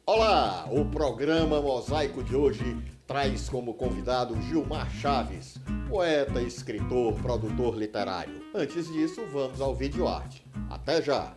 Olá! O programa Mosaico de hoje traz como convidado Gilmar Chaves, poeta, escritor, produtor literário. Antes disso, vamos ao vídeo arte. Até já!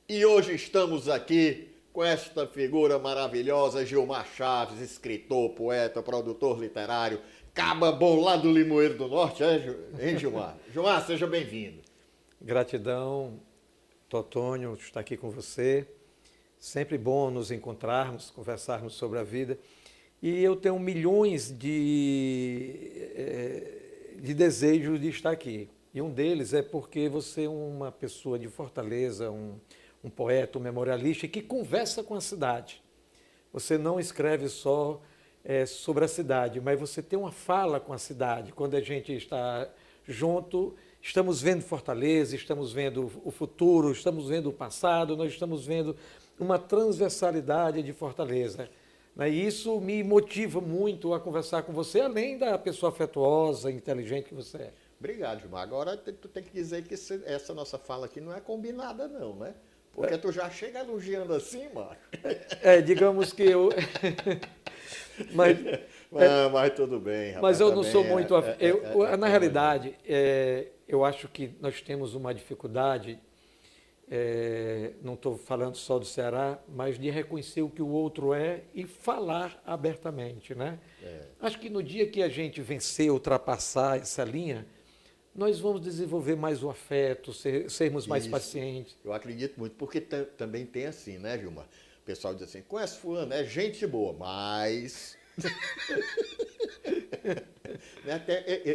E hoje estamos aqui com esta figura maravilhosa, Gilmar Chaves, escritor, poeta, produtor literário, caba bom lá do Limoeiro do Norte, hein, Gilmar? Gilmar, seja bem-vindo. Gratidão, Totônio, estar aqui com você. Sempre bom nos encontrarmos, conversarmos sobre a vida. E eu tenho milhões de desejos de estar aqui. E um deles é porque você é uma pessoa de Fortaleza, um poeta, um memorialista que conversa com a cidade. Você não escreve só sobre a cidade, mas você tem uma fala com a cidade. Quando a gente está junto, estamos vendo Fortaleza, estamos vendo o futuro, estamos vendo o passado, nós estamos vendo uma transversalidade de Fortaleza. E isso me motiva muito a conversar com você, além da pessoa afetuosa, inteligente que você é. Obrigado, Gilmar. Agora tu tem que dizer que essa nossa fala aqui não é combinada não, né? Porque tu já chega elogiando assim, mano. Digamos que eu... mas tudo bem, rapaz. Mas eu não sou muito... Na realidade, eu acho que nós temos uma dificuldade, não estou falando só do Ceará, mas de reconhecer o que o outro é e falar abertamente, né? Acho que no dia que a gente vencer, ultrapassar essa linha, nós vamos desenvolver mais o afeto, sermos mais pacientes. Eu acredito muito, porque também tem assim, né, Gilmar? O pessoal diz assim, conhece fulano, é gente boa, mas...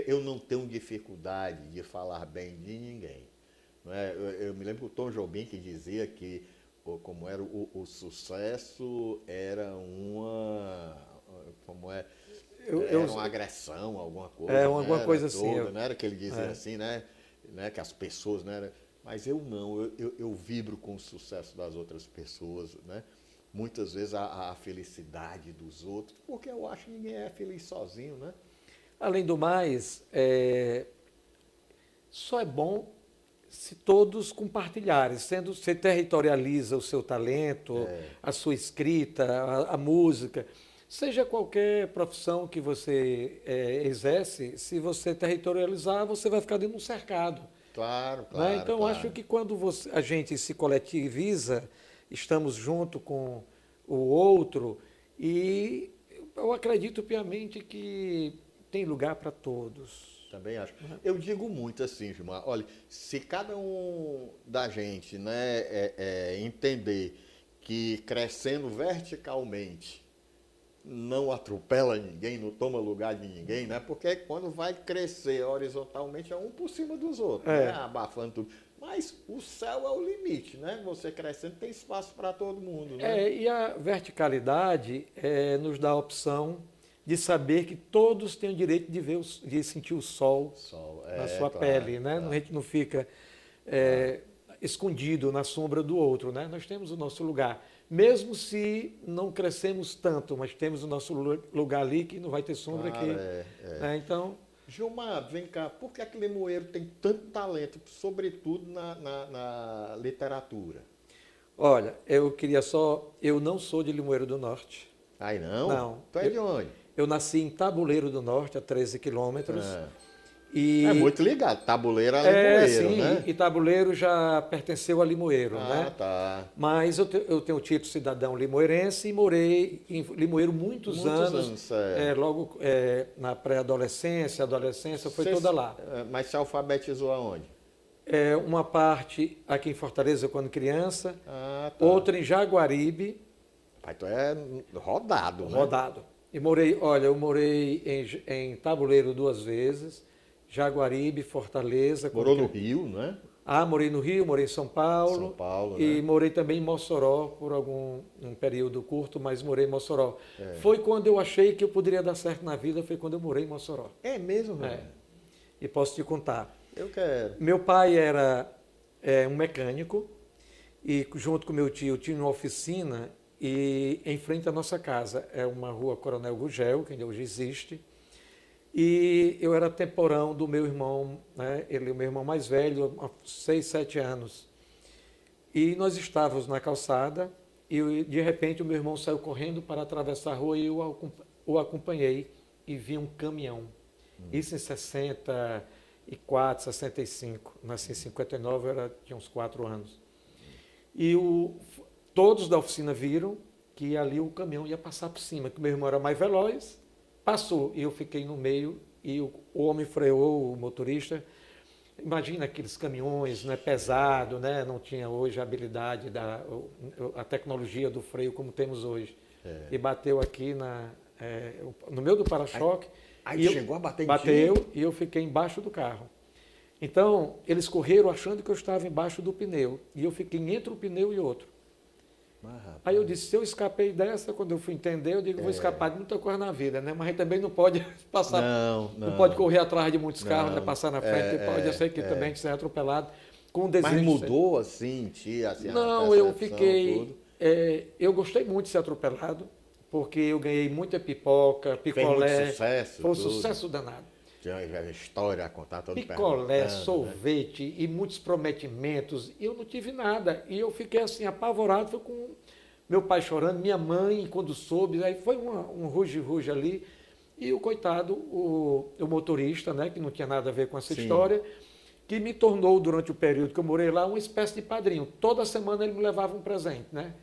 Eu não tenho dificuldade de falar bem de ninguém. Não é? Eu me lembro que o Tom Jobim que dizia que como era o sucesso era uma... Como é? Era uma agressão, alguma coisa. Alguma coisa assim. Não era que ele dizia assim, né? Que as pessoas, né? Mas eu não, eu vibro com o sucesso das outras pessoas, né? Muitas vezes a felicidade dos outros, porque eu acho que ninguém é feliz sozinho, né? Além do mais, só é bom se todos compartilharem, você territorializa o seu talento, a sua escrita, a música. Seja qualquer profissão que você exerce, se você territorializar, você vai ficar dentro de um cercado. Claro, né? claro. Então, claro. acho que quando a gente se coletiviza, estamos junto com o outro, e eu acredito piamente que tem lugar para todos. Também acho. Eu digo muito assim, Gilmar, olha, se cada um da gente, né, entender que crescendo verticalmente não atropela ninguém, não toma lugar de ninguém, né? Porque quando vai crescer horizontalmente é um por cima dos outros, né? Abafando tudo. Mas o céu é o limite, né? Você crescendo tem espaço para todo mundo, né? E a verticalidade nos dá a opção de saber que todos têm o direito de sentir o sol na sua pele, né? Claro. A gente não fica escondido na sombra do outro, né? Nós temos o nosso lugar. Mesmo se não crescemos tanto, mas temos o nosso lugar ali que não vai ter sombra aqui. Né? Então, Gilmar, vem cá, por que aquele Limoeiro tem tanto talento, sobretudo na literatura? Olha, eu queria só... Eu não sou de Limoeiro do Norte. Aí não? Não. Tu é de onde? Eu nasci em Tabuleiro do Norte, a 13 quilômetros. É E muito ligado. Tabuleiro a Limoeiro, sim, né? e Tabuleiro já pertenceu a Limoeiro, né? Tá. Mas eu tenho o título de cidadão limoeirense e morei em Limoeiro muitos anos. Logo na pré-adolescência, adolescência, foi toda lá. Mas se alfabetizou aonde? Uma parte aqui em Fortaleza, quando criança, Tá. outra em Jaguaribe. Pai, tu é rodado, né? Rodado. E eu morei em Tabuleiro 2 vezes, Jaguaribe, Fortaleza. Morou no Rio, né? Morei no Rio, morei em São Paulo. São Paulo, E né? morei também em Mossoró por um período curto, mas morei em Mossoró. Foi quando eu achei que eu poderia dar certo na vida, foi quando eu morei em Mossoró. É mesmo, velho? E posso te contar. Eu quero. Meu pai era um mecânico e junto com meu tio tinha uma oficina e em frente à nossa casa é uma rua Coronel Gugel, que ainda hoje existe. E eu era temporão do meu irmão, né? Ele é o meu irmão mais velho, há 6, 7 anos. E nós estávamos na calçada e de repente o meu irmão saiu correndo para atravessar a rua e eu o acompanhei e vi um caminhão. Isso em 64, 65. Nasci em 59, tinha uns 4 anos. E todos da oficina viram que ali o caminhão ia passar por cima, que o meu irmão era mais veloz, passou e eu fiquei no meio e o homem freou, o motorista. Imagina aqueles caminhões, né, pesado, né, não tinha hoje a habilidade, a tecnologia do freio como temos hoje. E bateu aqui no meio do para-choque. Aí chegou a bater em ti? Bateu e eu fiquei embaixo do carro. Então, eles correram achando que eu estava embaixo do pneu. E eu fiquei entre um pneu e outro. Aí eu disse, se eu escapei dessa, quando eu fui entender, eu digo, vou escapar de muita coisa na vida, né? Mas a gente também não pode passar, não pode correr atrás de muitos carros, né? Passar na frente, pode ser que também ser atropelado com o desejo. Mas mudou assim, tia, assim, não, eu fiquei, eu gostei muito de ser atropelado, porque eu ganhei muita pipoca, picolé. Fez muito sucesso. Foi um sucesso danado. Tinha história a contar, todo picolé, sorvete, né? E muitos prometimentos. E eu não tive nada. E eu fiquei assim, apavorado. Foi com meu pai chorando, minha mãe, quando soube. Aí foi um ruge-ruge ali. E o coitado, o motorista, né, que não tinha nada a ver com essa história, que me tornou, durante o período que eu morei lá, uma espécie de padrinho. Toda semana ele me levava um presente, né?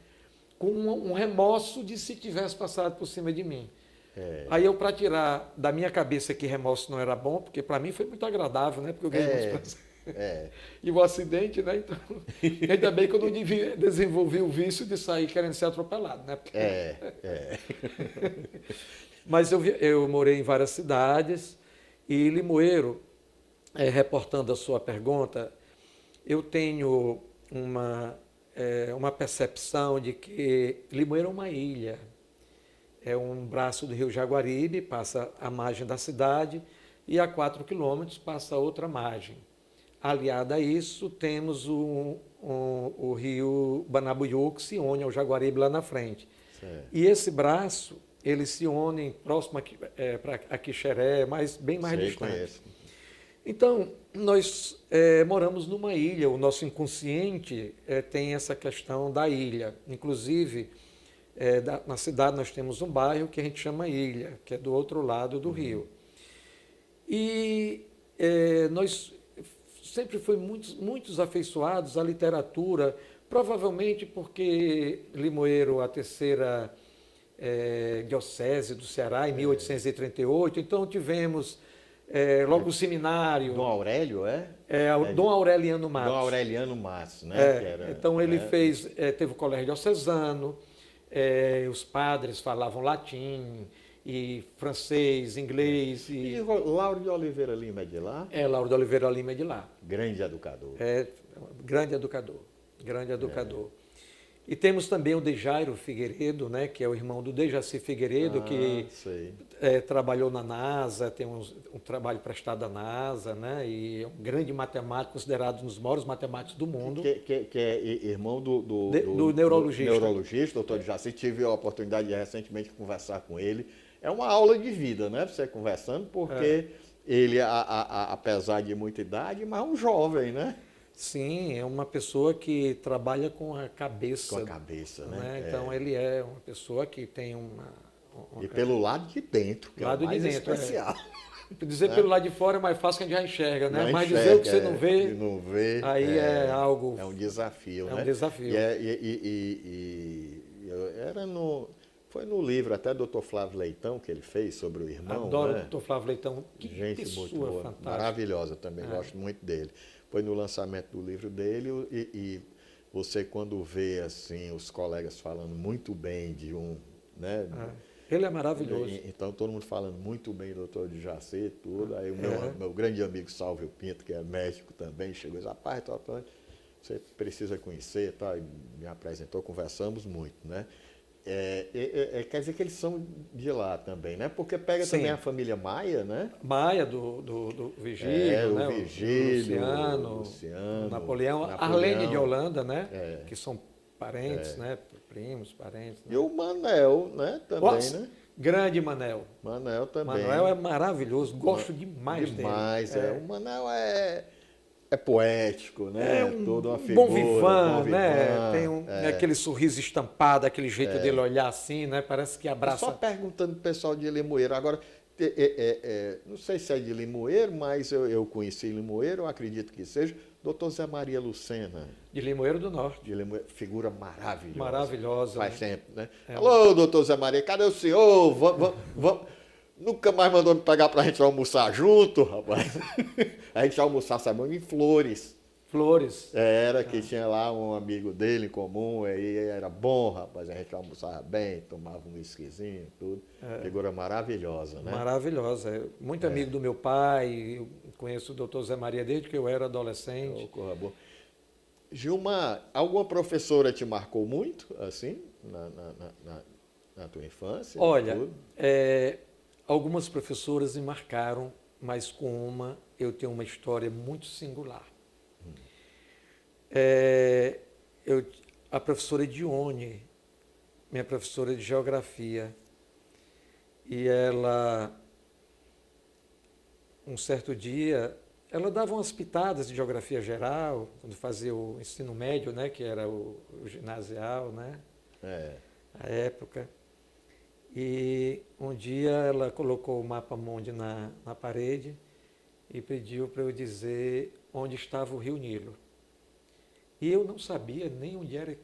Com um remorso de se tivesse passado por cima de mim. Aí eu, para tirar da minha cabeça que remorso não era bom, porque para mim foi muito agradável, né? Porque eu ganhei muitos presentes. E o acidente, né? Então, ainda bem que eu não desenvolvi o vício de sair querendo ser atropelado, né? Porque... Mas eu morei em várias cidades e Limoeiro, reportando a sua pergunta, eu tenho uma percepção de que Limoeiro é uma ilha. É um braço do rio Jaguaribe, passa a margem da cidade, e a 4 quilômetros passa outra margem. Aliado a isso, temos o rio Banabuiú, que se une ao Jaguaribe lá na frente. Certo. E esse braço, ele se une próximo para a Quixeré, mas bem mais distante. Conheço. Então, nós moramos numa ilha, o nosso inconsciente tem essa questão da ilha. Inclusive, na cidade nós temos um bairro que a gente chama Ilha, que é do outro lado do rio. E nós sempre fomos muitos afeiçoados à literatura, provavelmente porque Limoeiro, a terceira diocese do Ceará, em 1838, então tivemos logo o seminário. Dom Aurélio, Dom Aureliano Matos. Dom Aureliano Matos, né? Então ele teve o colégio diocesano, os padres falavam latim, e francês, inglês. E Lauro de Oliveira Lima é de lá? Lauro de Oliveira Lima é de lá. Grande educador. Grande educador, grande educador. E temos também o Dejairo Figueiredo, né, que é o irmão do Dejaci Figueiredo, que trabalhou na NASA, tem um trabalho prestado à NASA, né, e é um grande matemático, considerado um dos maiores matemáticos do mundo. Que é irmão do neurologista. Neurologista, doutor Dejaci. Tive a oportunidade de recentemente conversar com ele. É uma aula de vida, né, você conversando, porque ele, apesar de muita idade, mas é um jovem, né? Sim, é uma pessoa que trabalha com a cabeça. Com a cabeça, Né? né? Então, ele é uma pessoa que tem E pelo lado de dentro, que é o lado de mais dentro, especial. Dizer Né? pelo lado de fora é mais fácil que a gente já enxerga, né? Não Mas enxerga, dizer o que você não vê, não vê, aí é algo. é um desafio, É né? um desafio. Foi no livro até do Dr. Flávio Leitão que ele fez sobre o irmão, Adoro né? o Dr. Flávio Leitão. Que Gente pessoa muito boa, fantástica. maravilhosa também, gosto muito dele. Foi no lançamento do livro dele e você quando vê assim os colegas falando muito bem de um, né? Ele é maravilhoso. Então todo mundo falando muito bem do doutor de Jaci e tudo. Aí o meu grande amigo Salvio Pinto, que é médico também, chegou e disse, rapaz, você precisa conhecer, tá? E me apresentou, conversamos muito, né? Quer dizer que eles são de lá também, né? Porque pega Sim. também a família Maia, né? Maia, do Vigílio, o né? Vigílio, Luciano, Napoleão, Arlene de Holanda, né? Que são parentes, né? Primos, parentes. Né? E o Manel, né? Também, Nossa, né? grande Manel. Manel também. Manel é maravilhoso, gosto demais dele. Demais, O Manel é poético, né? É um Toda uma bom figura, vivant, né? Tem aquele sorriso estampado, aquele jeito dele olhar assim, né? Parece que abraça. Só perguntando pro pessoal de Limoeiro. Agora, não sei se é de Limoeiro, mas eu conheci Limoeiro, eu acredito que seja. Doutor Zé Maria Lucena. De Limoeiro do Norte. De Limoeiro, figura maravilhosa. Maravilhosa. Faz tempo, né? Alô, doutor Zé Maria, cadê o senhor? Vamos. Nunca mais mandou me pegar pra gente almoçar junto, rapaz. A gente almoçava, sabe, em Flores. Flores. Que tinha lá um amigo dele em comum, aí era bom, rapaz. A gente almoçava bem, tomava um whiskyzinho, tudo. Figura maravilhosa, né? Maravilhosa. Muito amigo do meu pai, eu conheço o doutor Zé Maria desde que eu era adolescente. Gilmar, alguma professora te marcou muito, assim, na tua infância? Olha, algumas professoras me marcaram, mas com uma eu tenho uma história muito singular. A professora Dione, minha professora de geografia, e ela, um certo dia, ela dava umas pitadas de geografia geral, quando fazia o ensino médio, né, que era o ginasial, né, a época. E um dia ela colocou o mapa mundi na parede e pediu para eu dizer onde estava o Rio Nilo. E eu não sabia nem onde era,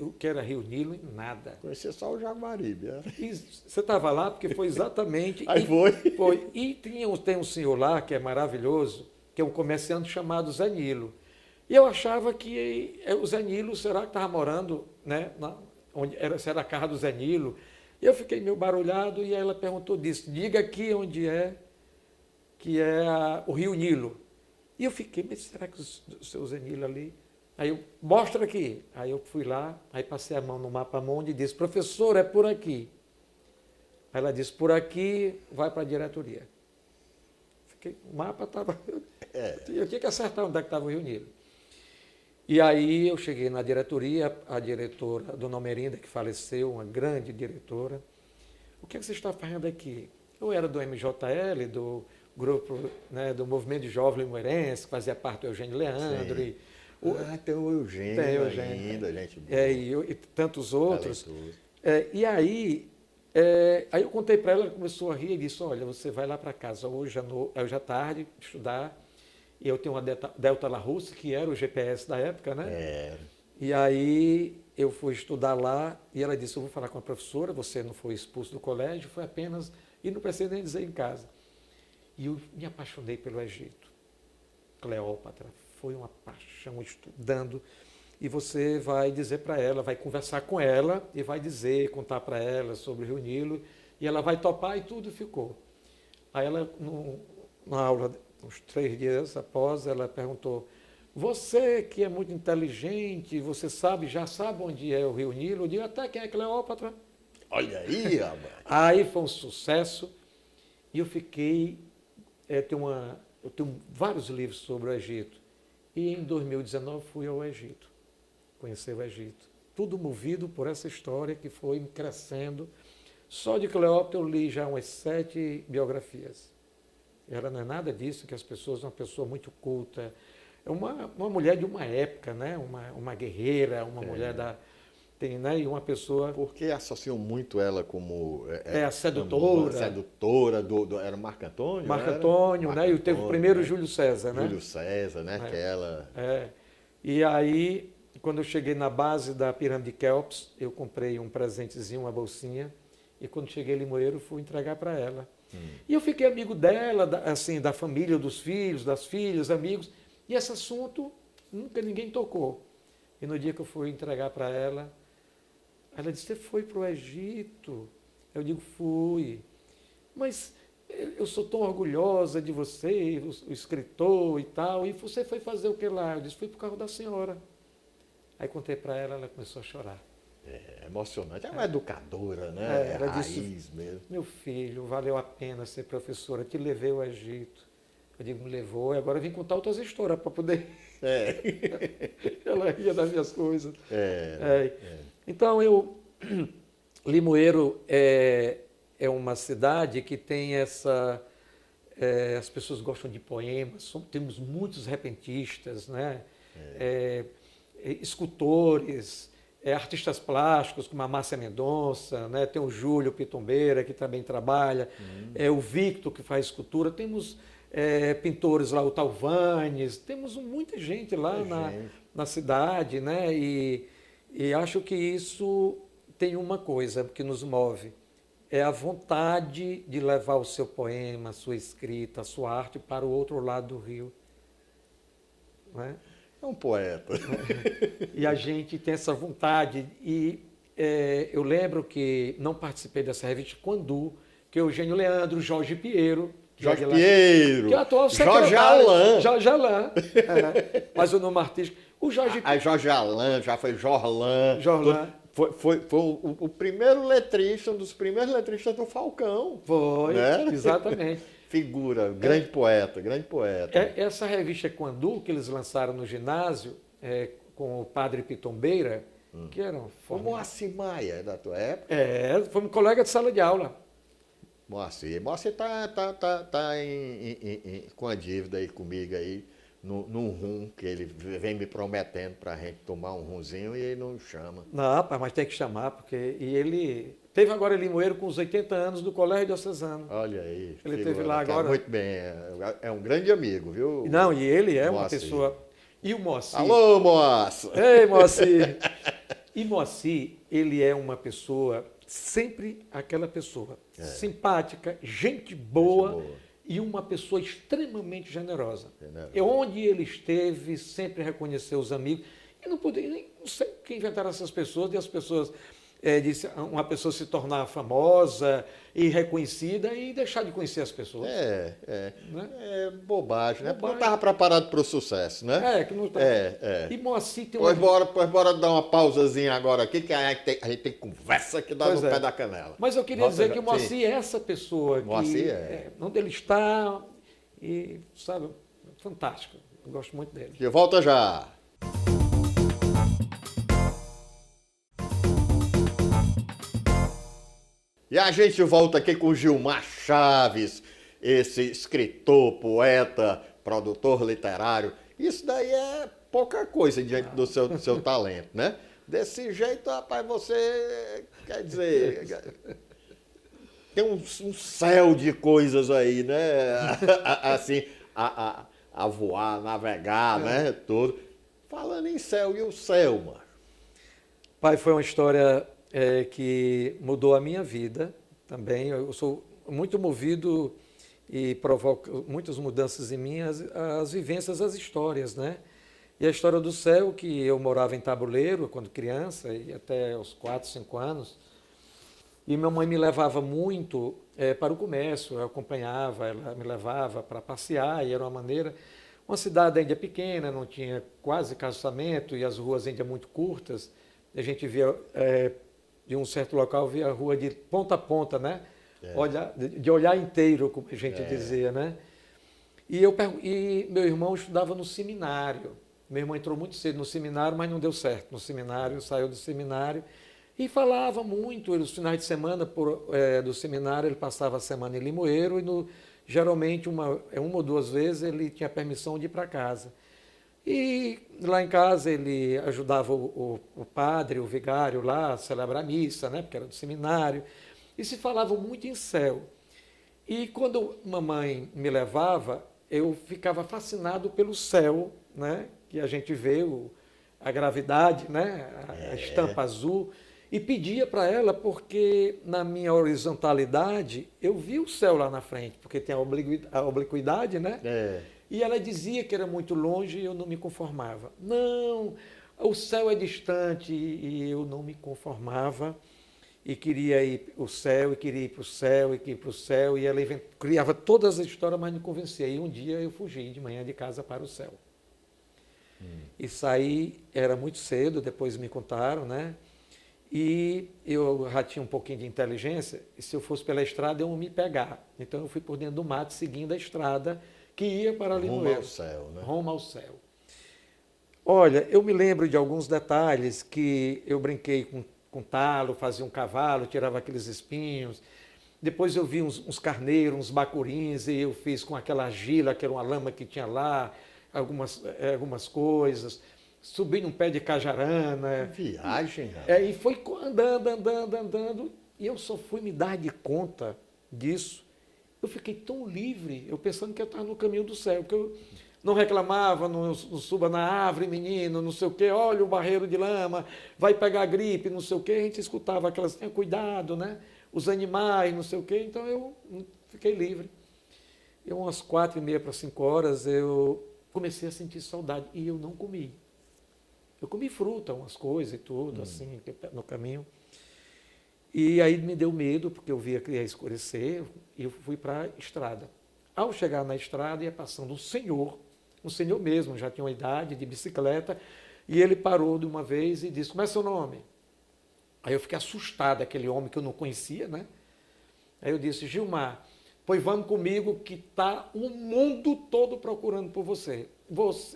o que era Rio Nilo, nada. Conhecia só o Jaguaribe. E você estava lá porque foi exatamente... Aí foi. E tem um senhor lá que é maravilhoso, que é um comerciante chamado Zé Nilo. E eu achava que o Zé Nilo, será que estava morando, né, se era a casa do Zé Nilo? E eu fiquei meio barulhado e ela perguntou disso, diga aqui onde que é o Rio Nilo. E eu fiquei, mas será que o seu Zé Nilo ali... Aí eu, mostra aqui. Aí eu fui lá, aí passei a mão no mapa mundi e disse, professor, é por aqui. Aí ela disse, por aqui, vai para a diretoria. O mapa estava... Eu tinha que acertar onde é que estava o Rio Nilo. E aí eu cheguei na diretoria, a diretora, Dona Almerinda, que faleceu, uma grande diretora. O que você está fazendo aqui? Eu era do MJL, do grupo, né, do Movimento de Jovem Limoeirense, que fazia parte do Eugênio Leandro. Tem o Eugênio, ainda, gente boa. E tantos outros. E aí eu contei para ela, ela começou a rir e disse, olha, você vai lá para casa hoje à tarde, estudar. E eu tenho uma Delta Larousse, que era o GPS da época, né? E aí eu fui estudar lá e ela disse, eu vou falar com a professora, você não foi expulso do colégio, foi apenas, e não precisa nem dizer em casa. E eu me apaixonei pelo Egito. Cleópatra, foi uma paixão estudando. E você vai dizer para ela, vai conversar com ela e vai contar para ela sobre o Rio Nilo, e ela vai topar e tudo ficou. Aí ela, na aula, uns 3 dias após, ela perguntou, você que é muito inteligente, você já sabe onde é o Rio Nilo? Eu digo, até quem é Cleópatra? Olha aí, rapaz. Aí foi um sucesso, e eu fiquei, eu tenho vários livros sobre o Egito, e em 2019 fui ao Egito, conhecer o Egito. Tudo movido por essa história que foi crescendo. Só de Cleópatra eu li já umas 7 biografias. Ela não é nada disso, que as pessoas, uma pessoa muito culta, uma mulher de uma época, né? Uma guerreira, uma mulher né? E uma pessoa... Porque associam muito ela como... a sedutora. Sedutora era Marco Antônio? Marco Antônio, né? E teve o primeiro, né? Júlio César, né? Júlio César, né? Que ela... E aí, quando eu cheguei na base da pirâmide Kelps, eu comprei um presentezinho, uma bolsinha, e quando cheguei em Limoeiro, fui entregar para ela. E eu fiquei amigo dela, assim, da família, dos filhos, das filhas, amigos, e esse assunto nunca ninguém tocou. E no dia que eu fui entregar para ela disse, você foi para o Egito? Eu digo, fui. Mas eu sou tão orgulhosa de você, o escritor e tal, e você foi fazer o que lá? Eu disse, fui para o carro da senhora. Aí contei para ela, ela começou a chorar. É emocionante, é uma educadora, né? Ela raiz disse, mesmo. meu filho, valeu a pena ser professora, te levei ao Egito. Eu digo, me levou, e agora eu vim contar outras histórias para poder... Ela ria das minhas coisas. Então, Limoeiro é uma cidade que tem essa... as pessoas gostam de poemas, temos muitos repentistas, né? Escultores, artistas plásticos, como a Márcia Mendonça, né? Tem o Júlio Pitombeira, que também trabalha, o Victor, que faz escultura, temos pintores lá, o Talvanes, temos muita gente lá na cidade, né? E acho que isso tem uma coisa que nos move, é a vontade de levar o seu poema, a sua escrita, a sua arte para o outro lado do rio. Né? É um poeta. E a gente tem essa vontade. E eu lembro que não participei dessa revista quando que Eugênio Leandro, Jorge Pinheiro, que é o atual secretário. Jorge Alain. Mas o nome artístico. O Jorge... Jorge Alain, já foi Jorlan. Foi o primeiro letrista, um dos primeiros letristas do Falcão. Foi, né? Exatamente. Figura, grande poeta, grande poeta. Essa revista Quandu, que eles lançaram no ginásio, com o padre Pitombeira, que era um... O Moacir Maia, da tua época? Foi um colega de sala de aula. Moacir tá com a dívida aí comigo aí, num rum, que ele vem me prometendo pra gente tomar um rumzinho e ele não chama. Não, rapaz, mas tem que chamar, porque... E ele... Teve agora em Limoeiro com os 80 anos do Colégio Diocesano. Olha aí. Ele teve lá agora. Muito bem, é um grande amigo, viu? Não, e ele é uma pessoa... E o Moacir... Alô, Moacir! Ei, Moacir! E Moacir, ele é uma pessoa, sempre aquela pessoa, simpática, gente boa e uma pessoa extremamente generosa. E onde ele esteve, sempre reconheceu os amigos. E não sei quem inventaram essas pessoas, e as pessoas... uma pessoa se tornar famosa e reconhecida e deixar de conhecer as pessoas. Né? É bobagem, né? Porque não estava preparado para o sucesso, né? Que não tá. E Moacir tem uma... Pois bora dar uma pausazinha agora aqui, que a gente tem conversa que dá no pé da canela. Mas eu queria dizer que o Moacir é essa pessoa Moacir onde ele está e, sabe, fantástico. Eu gosto muito dele. E volta já! E a gente volta aqui com o Gilmar Chaves, esse escritor, poeta, produtor literário. Isso daí é pouca coisa diante do seu talento, né? Desse jeito, rapaz, você, quer dizer, tem um céu de coisas aí, né? Assim, a voar, a navegar, né? Tudo. Falando em céu, e o céu, mano? Pai, foi uma história... que mudou a minha vida também. Eu sou muito movido e provoca muitas mudanças em mim as vivências, as histórias, né? E a história do céu, que eu morava em Tabuleiro quando criança, e até os 4, 5 anos, e minha mãe me levava muito para o comércio, eu acompanhava, ela me levava para passear, e era uma cidade ainda pequena, não tinha quase calçamento, e as ruas ainda muito curtas, a gente via... de um certo local, via a rua de ponta a ponta, né? De olhar inteiro, como a gente dizia, né? E meu irmão estudava no seminário. Meu irmão entrou muito cedo no seminário, mas não deu certo. No seminário, saiu do seminário e falava muito. Nos finais de semana do seminário, ele passava a semana em Limoeiro e geralmente uma ou duas vezes ele tinha permissão de ir para casa. E lá em casa ele ajudava o padre, o vigário lá a celebrar a missa, né? Porque era do seminário. E se falava muito em céu. E quando mamãe me levava, eu ficava fascinado pelo céu, né? Que a gente vê a gravidade, né? A estampa azul. E pedia para ela, porque na minha horizontalidade eu vi o céu lá na frente, porque tem a obliquidade, né? É. E ela dizia que era muito longe e eu não me conformava. Não, o céu é distante e eu não me conformava. E queria ir para o céu, e queria ir para o céu, e queria ir para o céu. E ela criava todas as histórias, mas não convencia. E um dia eu fugi de manhã de casa para o céu. E saí, era muito cedo, depois me contaram, né? E eu já tinha um pouquinho de inteligência, e se eu fosse pela estrada, eu ia me pegar. Então eu fui por dentro do mato, seguindo a estrada que ia para Limoeiro. Rumo ao céu, né? Rumo ao céu. Olha, eu me lembro de alguns detalhes que eu brinquei com talo, fazia um cavalo, tirava aqueles espinhos. Depois eu vi uns carneiros, uns bacurins, e eu fiz com aquela argila, que era uma lama que tinha lá, algumas coisas. Subi num pé de cajarana. Viagem, rapaz. E foi andando, e eu só fui me dar de conta disso. Eu fiquei tão livre, eu pensando que eu estava no caminho do céu, porque eu não reclamava, não suba na árvore, menino, não sei o quê, olha o barreiro de lama, vai pegar gripe, não sei o quê, a gente escutava aquelas, tenha cuidado, né? Os animais, não sei o quê, então eu fiquei livre. E umas 4h30 para 5 horas, eu comecei a sentir saudade, e eu não comi. Eu comi fruta, umas coisas e tudo, assim, no caminho. E aí me deu medo, porque eu via que ia escurecer, e eu fui para a estrada. Ao chegar na estrada, ia passando um senhor mesmo, já tinha uma idade, de bicicleta, e ele parou de uma vez e disse, como é seu nome? Aí eu fiquei assustado, aquele homem que eu não conhecia, né? Aí eu disse, Gilmar, pois vamos comigo que está o mundo todo procurando por você.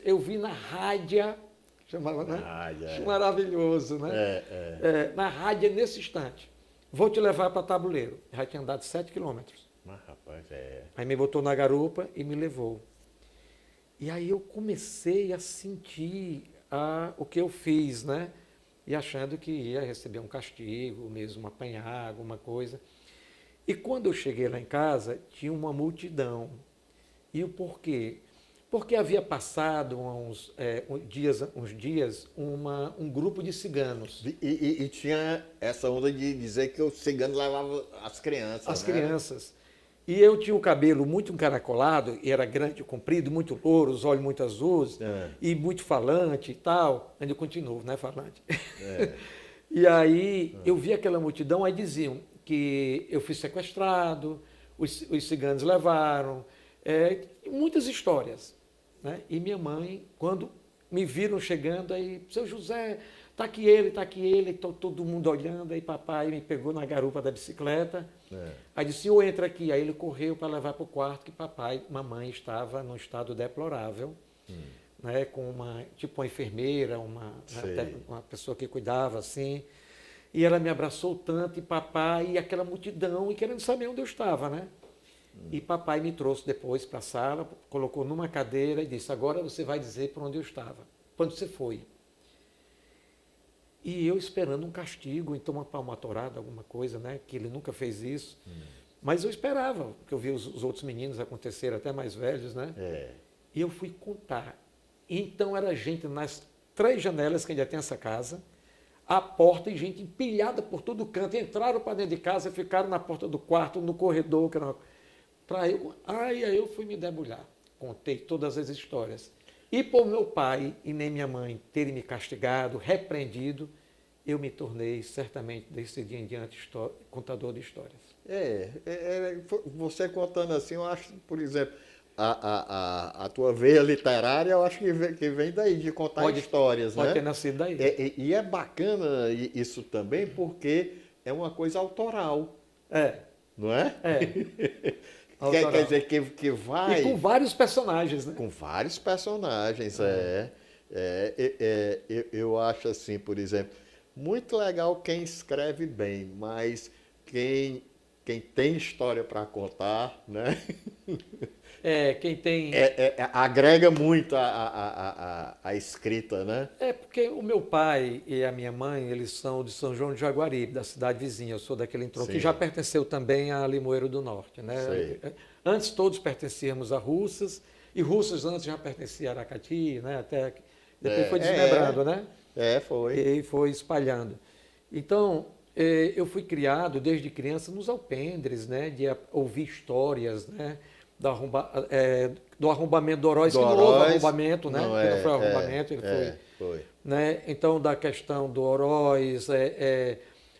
Eu vi na rádio, chamava, né? Maravilhoso, né? Na rádio, nesse instante. Vou te levar para Tabuleiro. Já tinha andado 7 quilômetros. Mas, rapaz, Aí me botou na garupa e me levou. E aí eu comecei a sentir o que eu fiz, né? E achando que ia receber um castigo, mesmo apanhar alguma coisa. E quando eu cheguei lá em casa, tinha uma multidão. E o porquê? Porque havia passado uns dias um grupo de ciganos. E tinha essa onda de dizer que o cigano levava as crianças. As né? crianças. E eu tinha o cabelo muito encaracolado, e era grande, comprido, muito louro, os olhos muito azuis, e muito falante e tal. Ainda eu continuo, né, falante? E aí eu vi aquela multidão, aí diziam que eu fui sequestrado, os ciganos levaram, muitas histórias. Né? E minha mãe, quando me viram chegando, aí, seu José, está aqui ele, todo mundo olhando, aí papai me pegou na garupa da bicicleta, aí disse, senhor, entra aqui, aí ele correu para levar para o quarto, que mamãe estava num estado deplorável, né? Com uma enfermeira, uma pessoa que cuidava, assim, e ela me abraçou tanto, e papai, e aquela multidão, e querendo saber onde eu estava, né? E papai me trouxe depois para a sala, colocou numa cadeira e disse, agora você vai dizer para onde eu estava, quando você foi. E eu esperando um castigo, então uma palmatorada, alguma coisa, né? Que ele nunca fez isso. Mas eu esperava, porque eu vi os outros meninos acontecerem, até mais velhos, né? E eu fui contar. Então era gente nas 3 janelas que ainda tem essa casa, a porta e gente empilhada por todo canto. Entraram para dentro de casa e ficaram na porta do quarto, no corredor, que era... Aí eu fui me debulhar, contei todas as histórias. E por meu pai e nem minha mãe terem me castigado, repreendido, eu me tornei, certamente, desse dia em diante, contador de histórias. Você contando assim, eu acho, por exemplo, a tua veia literária, eu acho que vem daí, de contar histórias, né? Pode ter nascido daí. E é bacana isso também, porque é uma coisa autoral. Não é? Quer dizer que vai... E com vários personagens, né? Com vários personagens, eu acho assim, por exemplo, muito legal quem escreve bem, mas quem quem tem história para contar, né? Quem tem... agrega muito a escrita, né? Porque o meu pai e a minha mãe, eles são de São João de Jaguaribe, da cidade vizinha. Eu sou daquele entroncro, que já pertenceu também a Limoeiro do Norte, né? Sei. Antes todos pertencíamos a Russas, e Russas antes já pertencia a Aracati, né? Até depois foi desmembrado, né? Foi. E foi espalhando. Então, eu fui criado desde criança nos alpendres, né? De ouvir histórias, né? Do arrombamento do Oroz, que não houve arrombamento, né? Não, que não foi arrombamento, ele foi. Né? Então, da questão do Oroz,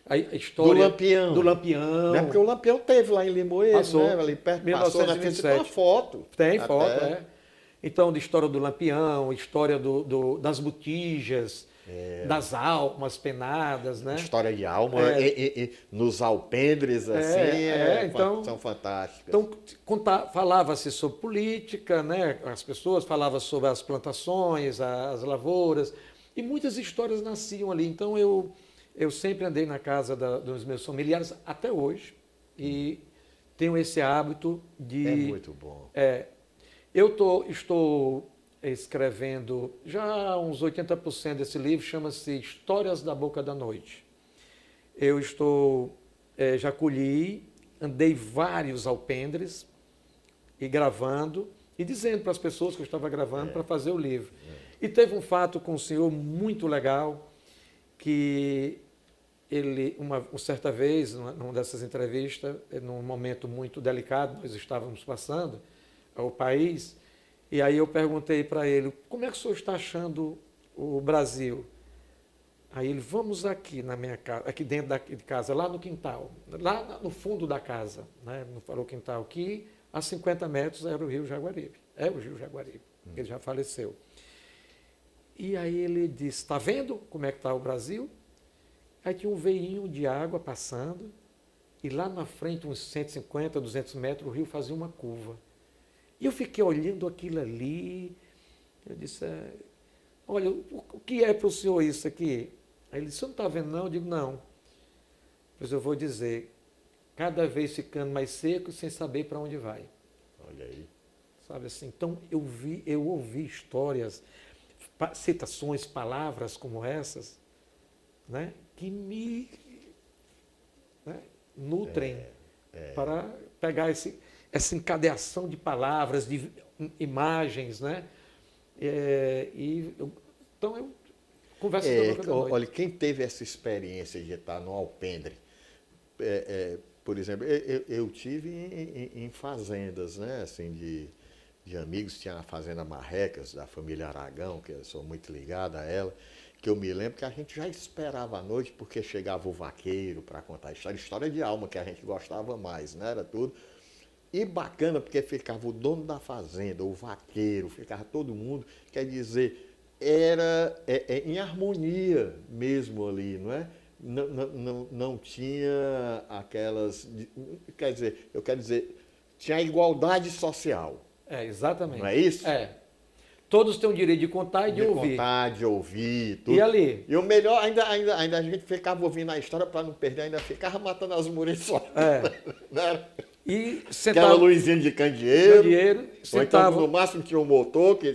a história do Lampião. Não é porque o Lampião teve lá em Limoeiro, né? Ali perto, passou na frente, tem uma foto. Tem foto, Então, de história do Lampião, história das botijas, das almas penadas, né? História de alma, nos alpendres, assim, então, são fantásticas. Então, falava-se sobre política, né? As pessoas falavam sobre as plantações, as lavouras, e muitas histórias nasciam ali. Então, eu sempre andei na casa dos meus familiares, até hoje, e tenho esse hábito de... É muito bom. Estou escrevendo já uns 80% desse livro, chama-se Histórias da Boca da Noite. Eu já colhi, andei vários alpendres e gravando e dizendo para as pessoas que eu estava gravando para fazer o livro. E teve um fato com um senhor muito legal, que ele, uma certa vez, numa dessas entrevistas, num momento muito delicado, nós estávamos passando ao país, e aí eu perguntei para ele, como é que o senhor está achando o Brasil? Aí ele, vamos aqui na minha casa, aqui dentro de casa, lá no quintal, lá no fundo da casa, né? Não falou quintal aqui, a 50 metros era o Rio Jaguaribe, o Rio Jaguaribe, ele já faleceu. E aí ele disse, está vendo como é que está o Brasil? Aí tinha um veinho de água passando, e lá na frente, uns 150, 200 metros, o rio fazia uma curva. E eu fiquei olhando aquilo ali, eu disse, olha, o que é para o senhor isso aqui? Aí ele disse, você não está vendo não? Eu digo, não. Pois eu vou dizer, cada vez ficando mais seco sem saber para onde vai. Olha aí. Sabe assim, então eu ouvi histórias, citações, palavras como essas, né, que me nutrem para pegar essa encadeação de palavras, de imagens, né? Então eu converso com a boca da noite. Olha, quem teve essa experiência de estar no alpendre, por exemplo, eu tive em fazendas, né, assim, de amigos, tinha a Fazenda Marrecas, da família Aragão, que eu sou muito ligado a ela, que eu me lembro que a gente já esperava a noite, porque chegava o vaqueiro para contar a história de alma, que a gente gostava mais, né, era tudo. E bacana, porque ficava o dono da fazenda, o vaqueiro, ficava todo mundo, quer dizer, era em harmonia mesmo ali, não é? Não tinha aquelas, eu quero dizer, tinha a igualdade social. Exatamente. Não é isso? Todos têm o direito de contar e de ouvir. De contar, de ouvir, tudo. E ali? E o melhor, ainda a gente ficava ouvindo a história para não perder, ainda ficava matando as muriçolas. E sentava... Aquela luzinha de candeeiro. Sentava... Então, no máximo tinha um motor que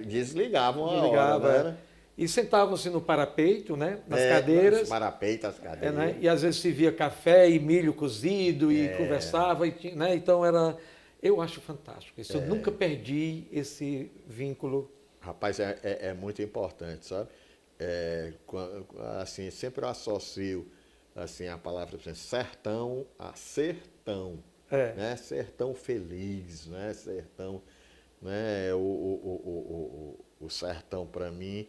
desligavam a hora, né? E sentavam-se no parapeito, né? Nas cadeiras. Nos parapeitos, as cadeiras. Né? E às vezes se via café e milho cozido e conversava. Né? Então eu acho fantástico. Isso, eu nunca perdi esse vínculo. Rapaz, é muito importante, sabe? Assim, sempre eu associo assim, a palavra sertão a sertão. Né? Sertão feliz, né? Sertão, né? O sertão, para mim,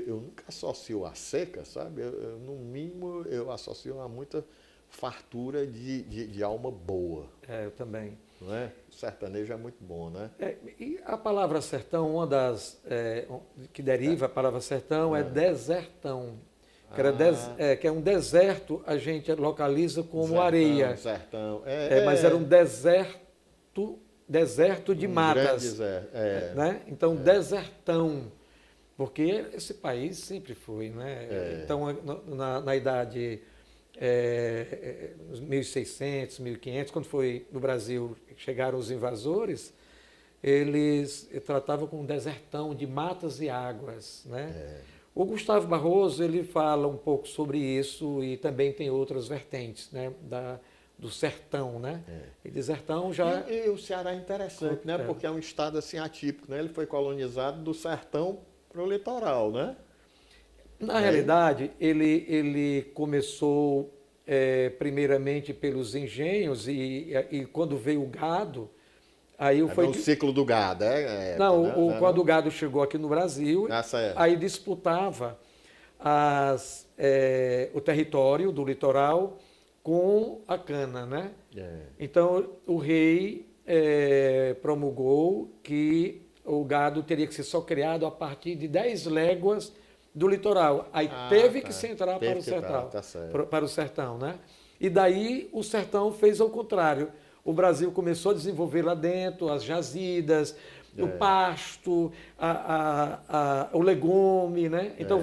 eu nunca associo a seca, sabe? No mínimo, eu associo a muita fartura de alma boa. Eu também. Não é? O sertanejo é muito bom, né? E a palavra sertão, uma das que deriva a palavra sertão é desertão. Que é um deserto, a gente localiza como areia. Sertão. Mas era um deserto de matas. Né? Então, desertão. Porque esse país sempre foi, né? Então, na idade nos 1600, 1500, quando foi no Brasil, chegaram os invasores, eles tratavam com um desertão de matas e águas, né? O Gustavo Barroso, ele fala um pouco sobre isso e também tem outras vertentes, né? Do sertão, né? E desertão já... E o Ceará é interessante, né? Porque é um estado assim atípico, né? Ele foi colonizado do sertão para o litoral, né? Na realidade, ele começou primeiramente pelos engenhos e quando veio o gado, aí foi o ciclo do gado, Não, quando o gado chegou aqui no Brasil, aí disputava o território do litoral com a cana, né? Então o rei promulgou que o gado teria que ser só criado a partir de 10 léguas do litoral. Aí teve que se entrar para o sertão, para o sertão, né? E daí o sertão fez ao contrário. O Brasil começou a desenvolver lá dentro as jazidas, o pasto, o legume, né? Então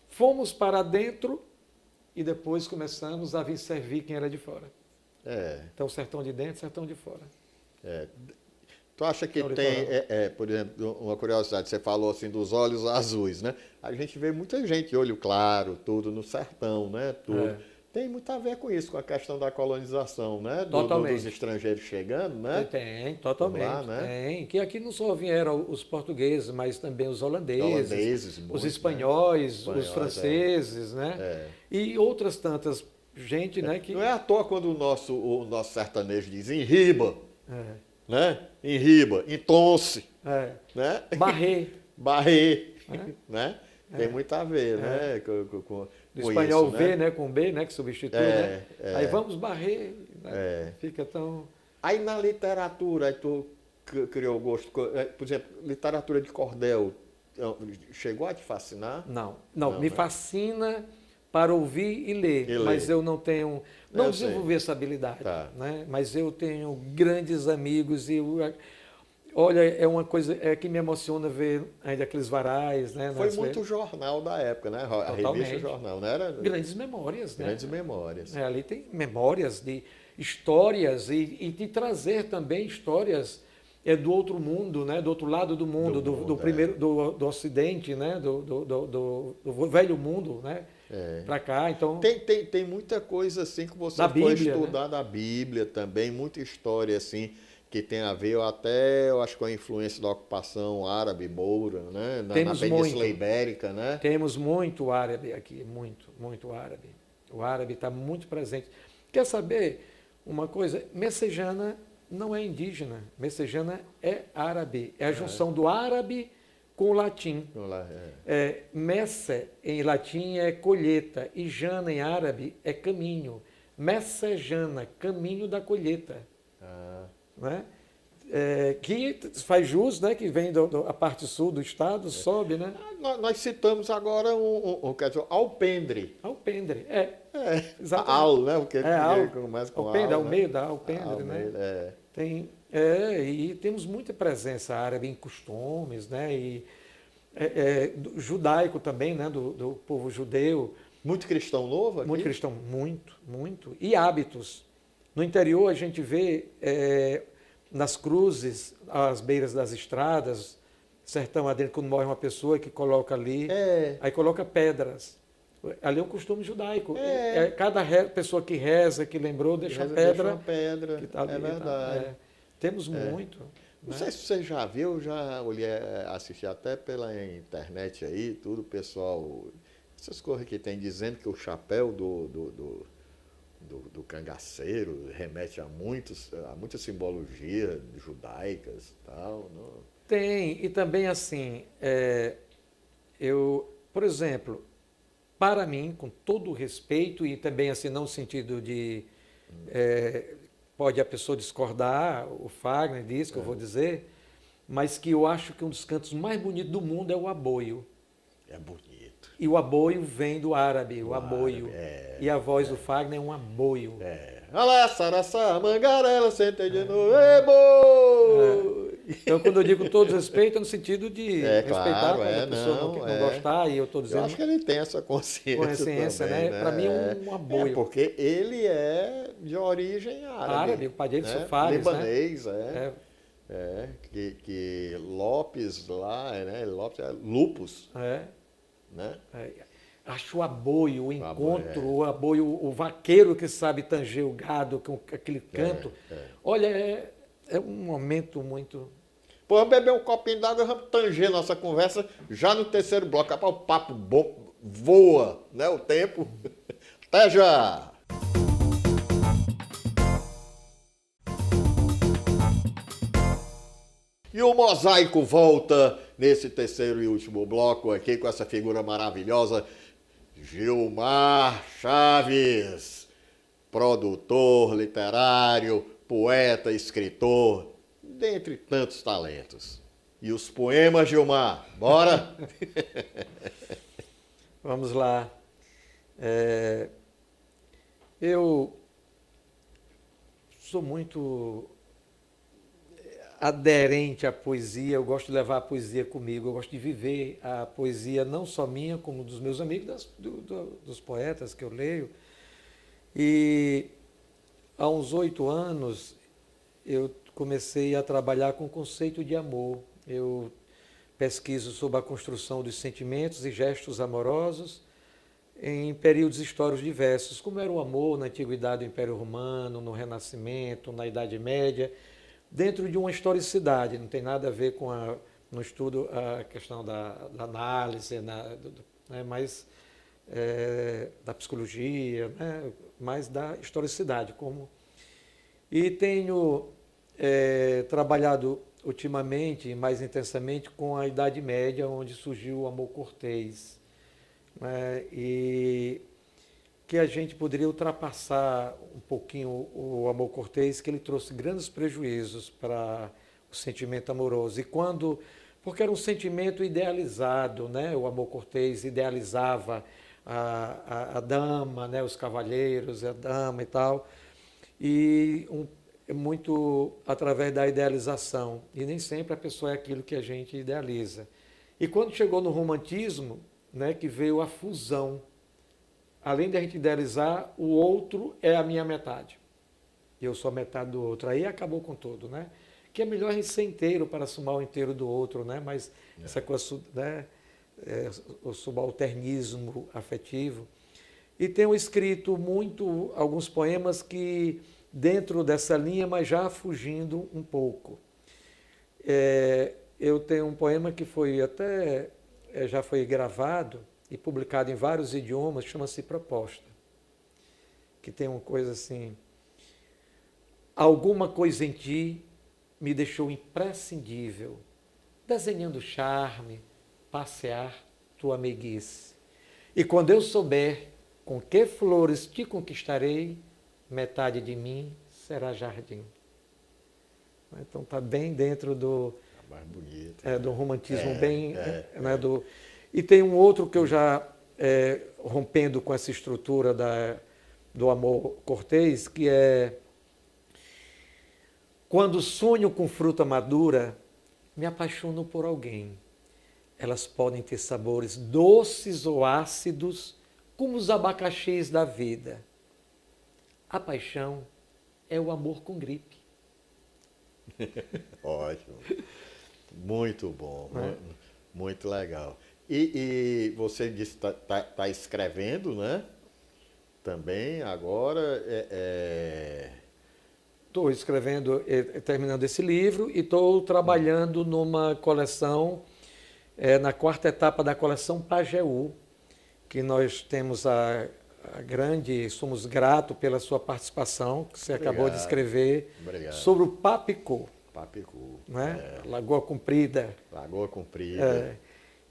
fomos para dentro e depois começamos a vir servir quem era de fora. Então sertão de dentro, sertão de fora. Tu acha que tem, por exemplo, uma curiosidade, você falou assim dos olhos azuis, né? A gente vê muita gente, olho claro, tudo no sertão, né? Tudo. Tem muito a ver com isso, com a questão da colonização, né? Dos estrangeiros chegando, né? Tem, totalmente. Lá, né? Tem, que aqui não só vieram os portugueses, mas também os holandeses os espanhóis, né? Os franceses, né? E outras tantas gente, né? Que... Não é à toa quando o nosso sertanejo diz enriba, né? Enriba, entonce, né? Barrê, né? Tem muito a ver, né? Com do espanhol isso, V, né? Com B, né? Que substitui, né? Aí vamos barrer, né? Fica tão... Aí na literatura, aí tu criou gosto, por exemplo, literatura de cordel, chegou a te fascinar? Não, me fascina para ouvir e ler, mas eu não tenho, não desenvolvi essa habilidade, né? Mas eu tenho grandes amigos e olha, é uma coisa que me emociona ver ainda aqueles varais, né? Foi muito jornal da época, né? A revista Jornal, não era? Grandes memórias, né? Grandes memórias. Ali tem memórias de histórias e de trazer também histórias do outro mundo, né? Do outro lado do mundo, do Ocidente, né? Do velho mundo, né? Para cá, então... Tem muita coisa assim que você pode estudar da Bíblia também, muita história assim, que tem a ver eu acho com a influência da ocupação árabe, moura, né? Na Península Ibérica, né? Temos muito árabe aqui, muito árabe. O árabe está muito presente. Quer saber uma coisa? Messejana não é indígena, messejana é árabe. É a junção do árabe com o latim. Messe em latim é colheita e jana em árabe é caminho. Messejana, caminho da colheita. Né? Que faz jus, né? Que vem da parte sul do estado, sobe, né? Nós citamos agora alpendre. Alpendre, exatamente. Né? Porque começa com alpendre, Almeida, alpendre, né? Tem, e temos muita presença árabe em costumes, né? E judaico também, né? Do povo judeu. Muito cristão novo aqui? Muito cristão, muito. E hábitos. No interior a gente vê nas cruzes, às beiras das estradas, sertão adentro, quando morre uma pessoa que coloca ali, aí coloca pedras. Ali é um costume judaico. Cada pessoa que reza, que lembrou, deixa a pedra. Deixa uma pedra, que tá ali, verdade. Temos muito. Não sei se você já viu, já assisti até pela internet aí, tudo, pessoal, essas coisas que tem dizendo que o chapéu do cangaceiro remete a muita simbologia judaicas e tal. Não? Tem, e também assim, por exemplo, para mim, com todo o respeito, e também assim, não no sentido de, pode a pessoa discordar, o Fagner diz que eu vou dizer, mas que eu acho que um dos cantos mais bonitos do mundo é o aboio. É bonito. E o aboio vem do árabe, o aboio. E a voz do Fagner é um aboio. Alá, saraçá, mangarela, sente de novo, Então, quando eu digo todo respeito, é no sentido de respeitar claro, quando a pessoa não gostar, e eu estou Eu dizendo acho que ele tem essa consciência né? também, né? Para mim é um apoio. Porque ele é de origem árabe. O pai dele, né? Fares, Libanês, né? que Lopes lá, né? Lopes é Lupus, né? Acho o aboio, o encontro, aboio, o aboio, o vaqueiro que sabe tanger o gado com aquele canto. Olha, é um momento muito... Pô, vamos beber um copinho d'água e vamos tanger nossa conversa já no terceiro bloco. Rapaz, o papo bom, voa, né? O tempo. Até já! E o Mosaico volta nesse terceiro e último bloco aqui com essa figura maravilhosa, Gilmar Chaves, produtor literário, poeta, escritor, dentre tantos talentos. E os poemas, Gilmar, bora? Vamos lá. Eu sou muito aderente à poesia, eu gosto de levar a poesia comigo, eu gosto de viver a poesia não só minha, como dos meus amigos, dos poetas que eu leio. E há uns 8 anos eu comecei a trabalhar com o conceito de amor. Eu pesquiso sobre a construção dos sentimentos e gestos amorosos em períodos históricos diversos, como era o amor na Antiguidade do Império Romano, no Renascimento, na Idade Média, dentro de uma historicidade, não tem nada a ver com no estudo a questão da análise, mas da psicologia, né, mais da historicidade. E tenho trabalhado ultimamente, mais intensamente, com a Idade Média, onde surgiu o amor cortês, né, e que a gente poderia ultrapassar um pouquinho o amor cortês, que ele trouxe grandes prejuízos para o sentimento amoroso. Porque era um sentimento idealizado, né? O amor cortês idealizava a dama, né? Os cavalheiros, a dama e tal, e muito através da idealização. E nem sempre a pessoa é aquilo que a gente idealiza. E quando chegou no romantismo, né, que veio a fusão, além de a gente idealizar, o outro é a minha metade. Eu sou a metade do outro. Aí acabou com tudo, né? Que é melhor a gente ser inteiro para somar o inteiro do outro, né? Mas essa coisa, né? O subalternismo afetivo. E tenho escrito alguns poemas que, dentro dessa linha, mas já fugindo um pouco. Eu tenho um poema que já foi gravado e publicado em vários idiomas, chama-se Proposta, que tem uma coisa assim: alguma coisa em ti me deixou imprescindível, desenhando charme, passear tua meiguice. E quando eu souber com que flores te conquistarei, metade de mim será jardim. Então está bem dentro do mais bonito, do romantismo, E tem um outro que eu já, rompendo com essa estrutura do amor cortês, que é: quando sonho com fruta madura, me apaixono por alguém. Elas podem ter sabores doces ou ácidos, como os abacaxis da vida. A paixão é o amor com gripe. Ótimo. Muito bom, muito legal. E você disse que está escrevendo, né? Também agora. Estou escrevendo, terminando esse livro, e estou trabalhando numa coleção, na 4ª etapa da coleção Pajeú, que nós temos somos gratos pela sua participação, que você acabou de escrever, sobre o Papicô. Papicô. Né? Lagoa Comprida. Lagoa Comprida.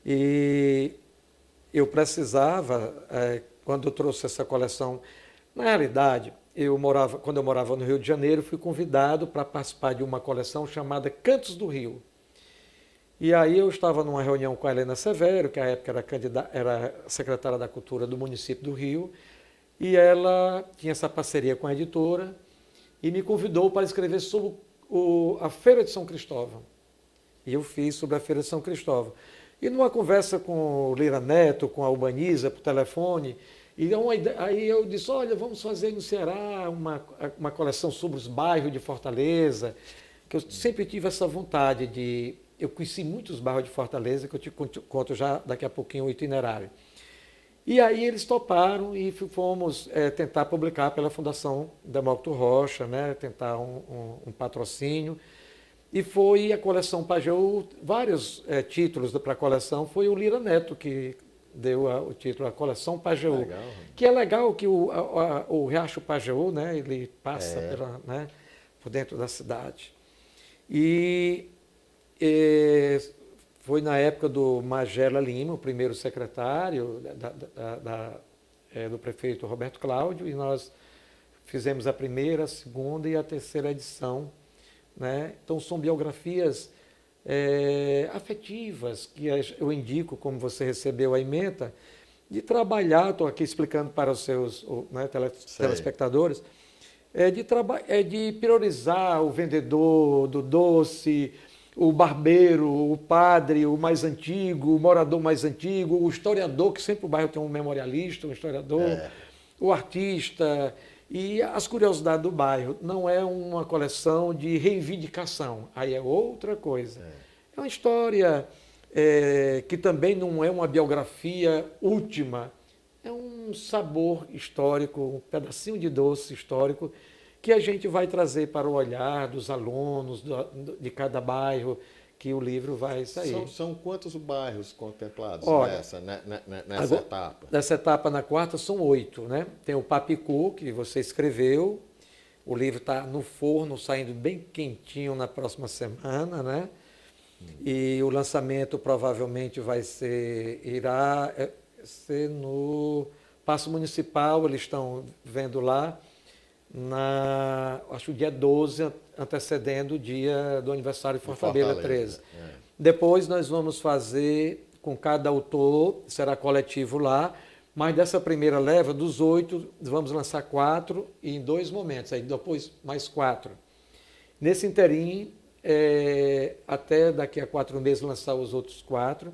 E eu precisava, quando eu trouxe essa coleção, na realidade, quando eu morava no Rio de Janeiro, fui convidado para participar de uma coleção chamada Cantos do Rio. E aí eu estava numa reunião com a Helena Severo, que à época era secretária da Cultura do município do Rio, e ela tinha essa parceria com a editora e me convidou para escrever sobre a Feira de São Cristóvão. E eu fiz sobre a Feira de São Cristóvão. E numa conversa com o Lira Neto, com a Urbaniza, por telefone, aí eu disse, olha, vamos fazer no Ceará uma coleção sobre os bairros de Fortaleza, que eu sempre tive essa vontade de... Eu conheci muitos bairros de Fortaleza, que eu te conto já daqui a pouquinho o itinerário. E aí eles toparam e fomos tentar publicar pela Fundação Demócrito Rocha, né, tentar um patrocínio. E foi a coleção Pajeú, vários títulos para a coleção, foi o Lira Neto que deu o título, a coleção Pajeú. Legal. Que é legal que o Riacho Pajeú, né, ele passa por dentro da cidade. E foi na época do Magela Lima, o primeiro secretário do prefeito Roberto Cláudio, e nós fizemos a primeira, a segunda e a terceira edição. Né? Então, são biografias afetivas, que eu indico, como você recebeu a ementa, de trabalhar, estou aqui explicando para os seus telespectadores, de priorizar o vendedor do doce, o barbeiro, o padre, o mais antigo, o morador mais antigo, o historiador, que sempre o bairro tem um memorialista, um historiador, o artista e as curiosidades do bairro. Não é uma coleção de reivindicação, aí é outra coisa. É uma história que também não é uma biografia última, é um sabor histórico, um pedacinho de doce histórico, que a gente vai trazer para o olhar dos alunos de cada bairro, que o livro vai sair. São quantos bairros contemplados nessa etapa? Nessa etapa, na quarta, são 8. Né? Tem o Papicu, que você escreveu, o livro está no forno, saindo bem quentinho na próxima semana, né? E o lançamento provavelmente irá ser no Paço Municipal, eles estão vendo lá, acho que o dia 12, antecedendo o dia do aniversário de Fortaleza 13. Depois nós vamos fazer com cada autor, será coletivo lá, mas dessa primeira leva, dos 8, vamos lançar 4 em 2 momentos, aí depois mais 4. Nesse interim, até daqui a 4 meses lançar os outros 4,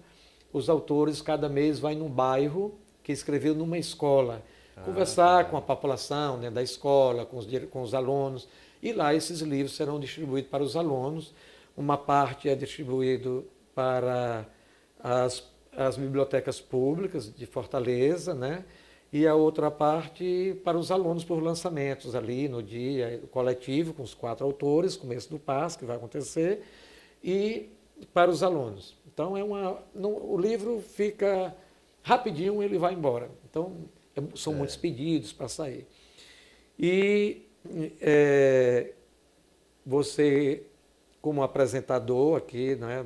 os autores cada mês vai num bairro que escreveu numa escola, conversar com a população, né, da escola, com os alunos, e lá esses livros serão distribuídos para os alunos. Uma parte é distribuído para as bibliotecas públicas de Fortaleza, né, e a outra parte para os alunos por lançamentos ali no dia coletivo, com os 4 autores, começo do PAS, que vai acontecer, e para os alunos. Então, o livro fica rapidinho, ele vai embora. Então, são muitos pedidos para sair. E você, como apresentador aqui, né,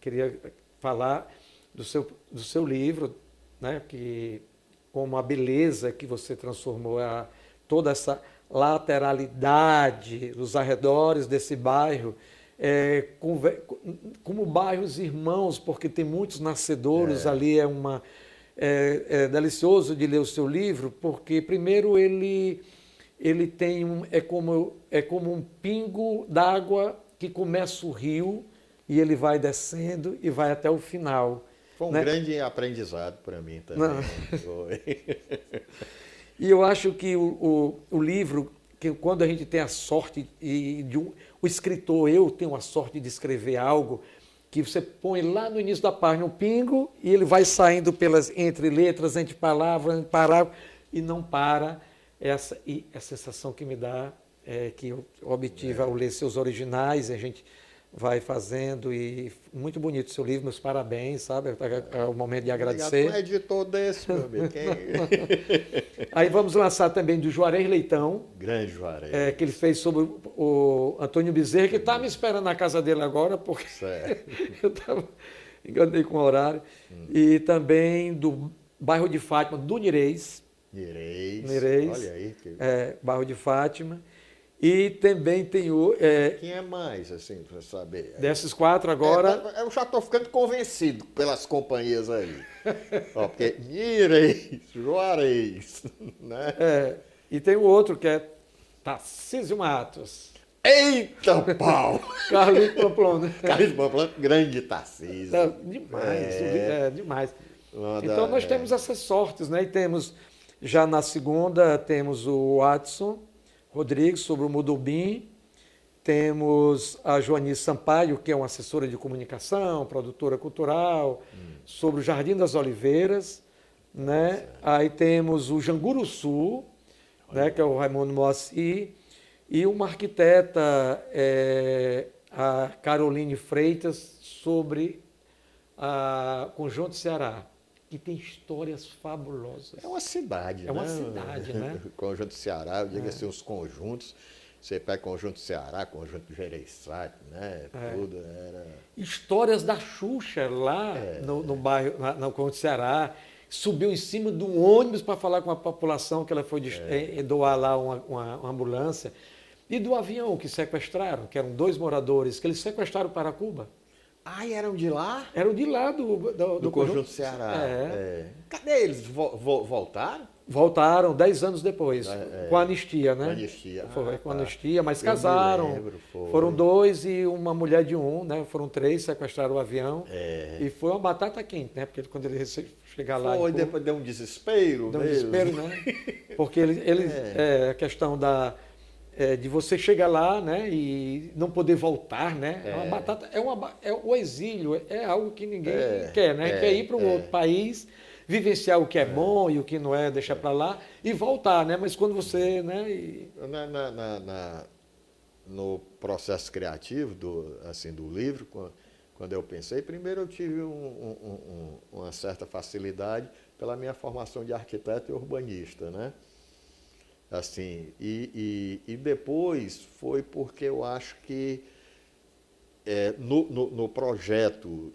queria falar do seu livro, né, que, como a beleza que você transformou, toda essa lateralidade dos arredores desse bairro, como bairros irmãos, porque tem muitos nascedouros ali, é delicioso de ler o seu livro, porque primeiro ele tem é como um pingo d'água que começa o rio e ele vai descendo e vai até o final. Foi um grande aprendizado para mim também. Foi. E eu acho que o livro, que quando a gente tem a sorte o escritor, eu tenho a sorte de escrever algo que você põe lá no início da página um pingo e ele vai saindo entre letras, entre palavras, e não para. E a sensação que me dá que eu obtive ao ler seus originais, a gente vai fazendo, e muito bonito o seu livro, meus parabéns, sabe? É o momento de agradecer. Obrigado, um editor desse, meu amigo. Aí vamos lançar também do Juarez Leitão. Grande Juarez. Que ele fez sobre o Antônio Bezerra, que está me esperando na casa dele agora, porque eu enganei com o horário. E também do bairro de Fátima, do Nirês. Nirês. Olha aí. Bairro de Fátima. E também tem o... Quem é mais, assim, para saber? Desses 4 agora... eu já estou ficando convencido pelas companhias aí. Porque Nirês, Juarez, né? E tem o outro que é Tarcísio Matos. Eita pau! Carlinhos Pamplona. Carlinhos Pamplona, grande Tarcísio. Demais, demais. Uma Então nós é. temos essas sortes, né? E temos, já na segunda, temos o Watson Rodrigues sobre o Mudubim, temos a Joanice Sampaio, que é uma assessora de comunicação, produtora cultural, sobre o Jardim das Oliveiras, né? Aí temos o Janguruçu, né? Que é o Raimundo Moacir, e uma arquiteta, a Caroline Freitas, sobre a Conjunto Ceará, que tem histórias fabulosas. É uma cidade, É uma cidade, né? Conjunto Ceará, eu digo assim, os conjuntos. Você pega Conjunto Ceará, Conjunto Gereissati, né? Tudo era... Histórias da Xuxa lá no bairro, no Conjunto Ceará. Subiu em cima de um ônibus para falar com a população que ela foi doar lá uma ambulância. E do avião que sequestraram, que eram 2 moradores, que eles sequestraram para Cuba. Ah, e eram de lá? Eram de lá do Conjunto Ceará. Cadê eles? Voltaram? Voltaram 10 anos depois, com a anistia, né? Com a anistia. Foi com a anistia, mas Eu casaram. me lembro, Foram 2 e uma mulher de 1, né? Foram 3, sequestraram o avião. É. E foi uma batata quente, né? Porque quando ele chegar lá... Foi, depois deu um desespero deu um mesmo. desespero, né? Porque a questão de você chegar lá, né? E não poder voltar, né? É uma batata, o exílio é algo que ninguém quer, né? Quer ir para um outro país, vivenciar o que é bom e o que não é, deixar para lá e voltar, né? Mas quando você, né? No processo criativo do livro, quando eu pensei, primeiro eu tive uma certa facilidade pela minha formação de arquiteto e urbanista, né? Assim, e depois foi porque eu acho que no projeto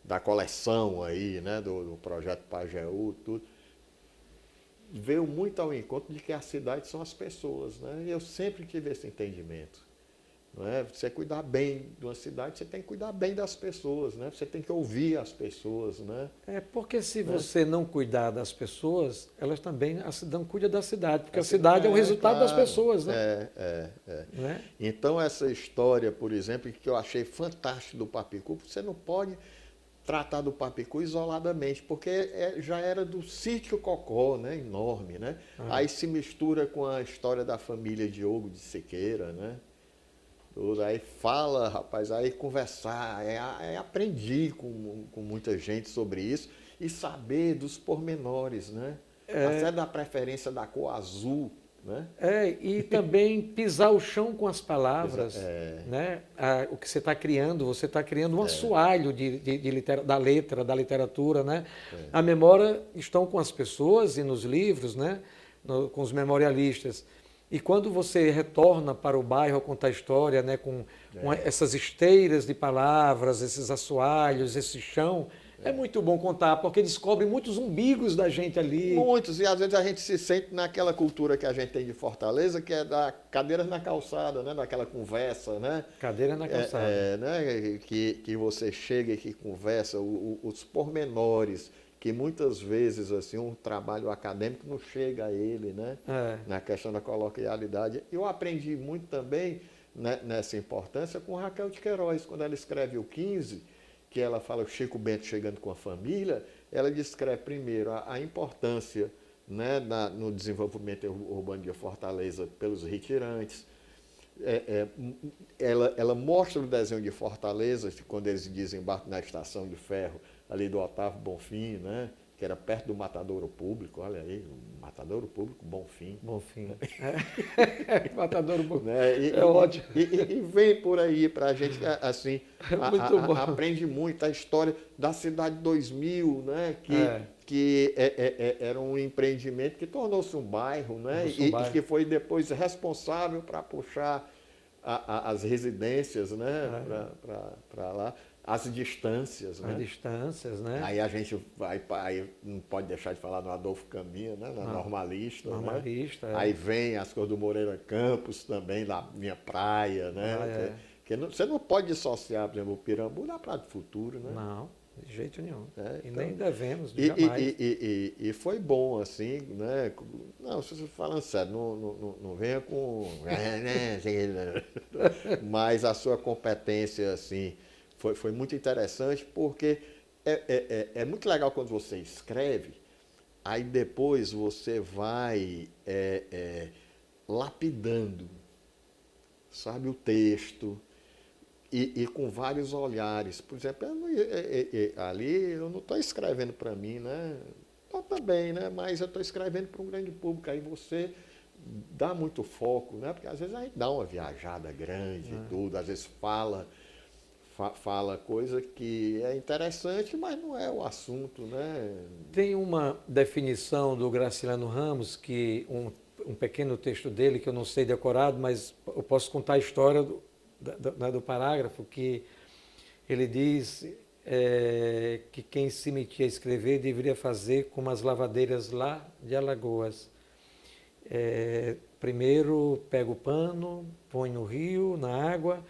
da coleção aí, né, do projeto Pajeú, tudo, veio muito ao encontro de que a cidade são as pessoas, né? E eu sempre tive esse entendimento. Não é? Você cuidar bem de uma cidade, você tem que cuidar bem das pessoas, né? Você tem que ouvir as pessoas, né? Porque se você não cuidar das pessoas, elas também, a cidade cuida da cidade, porque a cidade é o resultado das pessoas, né? Né? Então essa história, por exemplo, que eu achei fantástico do Papicu, você não pode tratar do Papicu isoladamente, porque já era do sítio Cocó, né? Enorme, né? Aí se mistura com a história da família Diogo de Siqueira, né? Tudo, aí fala, rapaz, aí conversar, aprendi com muita gente sobre isso e saber dos pormenores, né? Até da preferência da cor azul, né? E também pisar o chão com as palavras, né? O que você está criando um assoalho da letra, da literatura, né? A memória estão com as pessoas e nos livros, né? Com os memorialistas. E quando você retorna para o bairro a contar a história, né, com essas esteiras de palavras, esses assoalhos, esse chão, é muito bom contar, porque descobre muitos umbigos da gente ali. Muitos, e às vezes a gente se sente naquela cultura que a gente tem de Fortaleza, que é da cadeiras na calçada, né, daquela conversa, né? Cadeira na calçada. Né, que você chega e que conversa, os pormenores, que muitas vezes assim um trabalho acadêmico não chega a ele, né? Na questão da coloquialidade. Eu aprendi muito também, né, nessa importância com Raquel de Queiroz, quando ela escreve o 15, que ela fala o Chico Bento chegando com a família, ela descreve primeiro a importância, né, no desenvolvimento urbano de Fortaleza pelos retirantes. Ela mostra o desenho de Fortaleza, quando eles desembarcam na estação de ferro, ali do Otávio Bonfim, né? Que era perto do Matadouro Público, olha aí, o Matadouro Público, Bonfim. Bonfim. Matadouro Público, né? É ótimo. E vem por aí para a gente, assim, aprende muito a história da Cidade 2000, né? Que era um empreendimento que tornou-se um bairro, né? E que foi depois responsável para puxar as residências, né? Para lá. As distâncias, né? As distâncias, né? Aí a gente aí não pode deixar de falar no Adolfo Caminha, né? Na Normalista. Normalista, né? Aí vem as coisas do Moreira Campos também, da minha praia, né? Você não pode dissociar, por exemplo, o Pirambu da Praia do Futuro, né? Não. De jeito nenhum. Então, nem devemos, jamais. E foi bom, assim, né? Não, se você falando sério, não venha com... Mas a sua competência, assim, foi muito interessante, porque é muito legal quando você escreve, aí depois você vai lapidando, sabe, o texto, e com vários olhares. Por exemplo, ali eu não estou escrevendo para mim, né? Então, também, né? Mas eu estou escrevendo para um grande público. Aí você dá muito foco, né? Porque às vezes a gente dá uma viajada grande e tudo, às vezes fala coisa que é interessante, mas não é o assunto, né? Tem uma definição do Graciliano Ramos, que um pequeno texto dele, que eu não sei decorado, mas eu posso contar a história do parágrafo, que ele diz que quem se metia a escrever deveria fazer como as lavadeiras lá de Alagoas. Primeiro pega o pano, põe no rio, na água,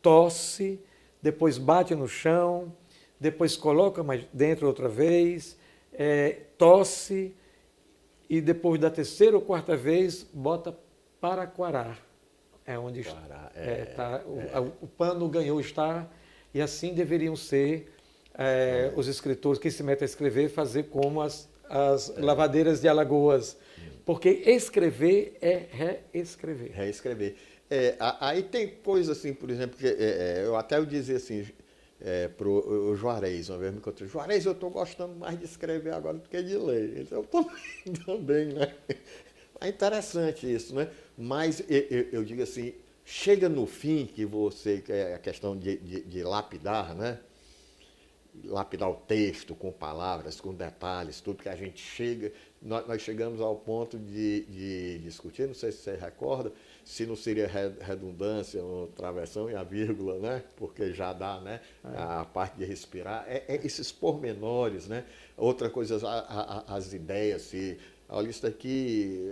tosse, depois bate no chão, depois coloca mais dentro outra vez, tosse, e depois da terceira ou quarta vez bota para quarar. É onde está. O pano ganhou estar, e assim deveriam ser os escritores que se metem a escrever, fazer como as lavadeiras de Alagoas. Porque escrever é reescrever. Reescrever. Aí tem coisa assim, por exemplo, que eu dizia assim para o Juarez, uma vez me encontrei: Juarez, eu estou gostando mais de escrever agora do que de ler. Ele disse: eu também, né? É interessante isso, né? Mas eu digo assim, chega no fim que é a questão de lapidar, né? Lapidar o texto com palavras, com detalhes, tudo que a gente chega... Nós chegamos ao ponto de discutir, não sei se você recorda, se não seria redundância, uma travessão e a vírgula, né? Porque já dá, né? A parte de respirar. Esses pormenores, né? Outra coisa, as ideias, se... Olha, isso daqui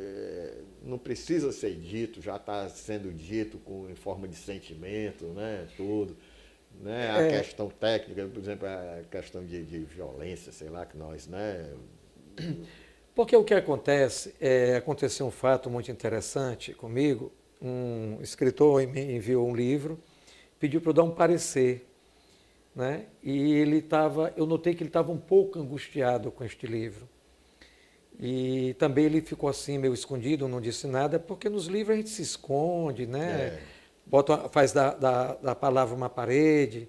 não precisa ser dito, já está sendo dito em forma de sentimento, né? Tudo. Né? A questão técnica, por exemplo, a questão de violência, sei lá, que nós... né? Porque o que acontece, aconteceu um fato muito interessante comigo. Um escritor me enviou um livro, pediu para eu dar um parecer, né? E eu notei que ele estava um pouco angustiado com este livro. E também ele ficou assim, meio escondido, não disse nada, porque nos livros a gente se esconde, né? Faz da palavra uma parede.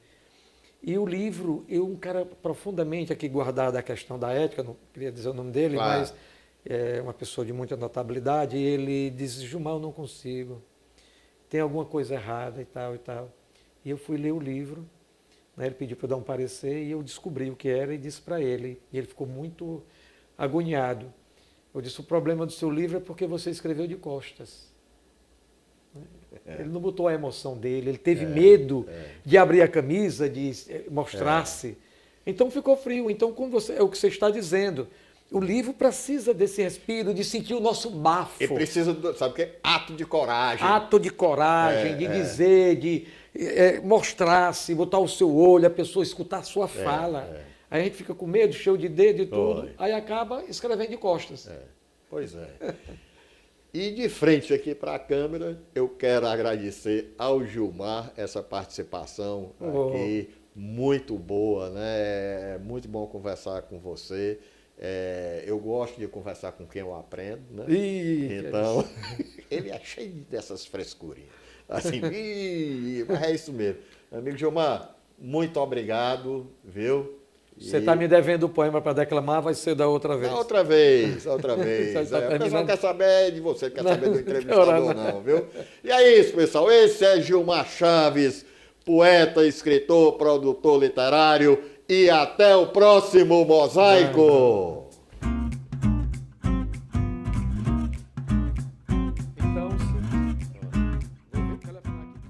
E o livro, um cara profundamente aqui guardado a questão da ética, não queria dizer o nome dele, claro, mas é uma pessoa de muita notabilidade, e ele disse: Gilmar, eu não consigo, tem alguma coisa errada e tal e tal. E eu fui ler o livro, né? Ele pediu para eu dar um parecer, e eu descobri o que era e disse para ele. E ele ficou muito agoniado. Eu disse: o problema do seu livro é porque você escreveu de costas. Ele não botou a emoção dele, ele teve medo de abrir a camisa, de mostrar-se. Então ficou frio. Então, é o que você está dizendo. O livro precisa desse respiro, de sentir o nosso bafo. E precisa, sabe o quê? Ato de coragem. Ato de coragem, de dizer, de mostrar-se, botar o seu olho, a pessoa escutar a sua fala. Aí a gente fica com medo, cheio de dedo e tudo, aí acaba escrevendo de costas. Pois é. E de frente aqui para a câmera, eu quero agradecer ao Gilmar essa participação aqui, muito boa, né? É muito bom conversar com você. Eu gosto de conversar com quem eu aprendo, né? Então, ele é cheio dessas frescurinhas. Assim, mas é isso mesmo. Amigo Gilmar, muito obrigado, viu? Você está me devendo o poema para declamar, vai ser da outra vez. Outra vez. O pessoal quer saber de você, quer saber do entrevistador, não, viu? E é isso, pessoal. Esse é Gilmar Chaves, poeta, escritor, produtor literário. E até o próximo Mosaico!